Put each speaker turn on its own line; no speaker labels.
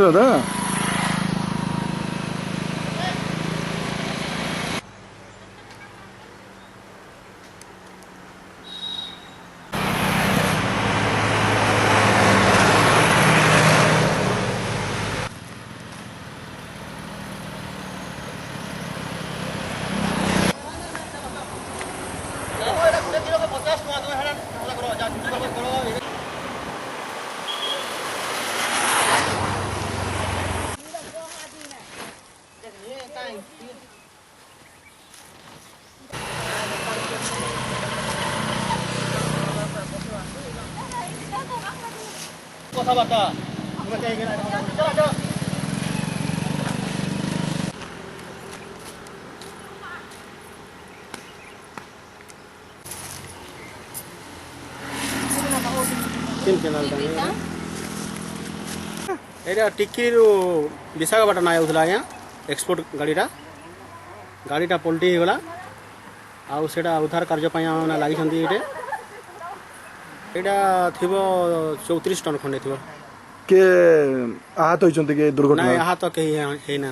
दादा
कथाबार्ता टिक्की विशाखापाटना आउला आज्ञा एक्सपोर्ट गाड़ीटा पलटी गला आउ सेटा उद्धार कार्य लगी एटा थिबो 34 टन खंडे थिबो
के आहत होइचंती के दुर्घटना
आहत कहीं है ना।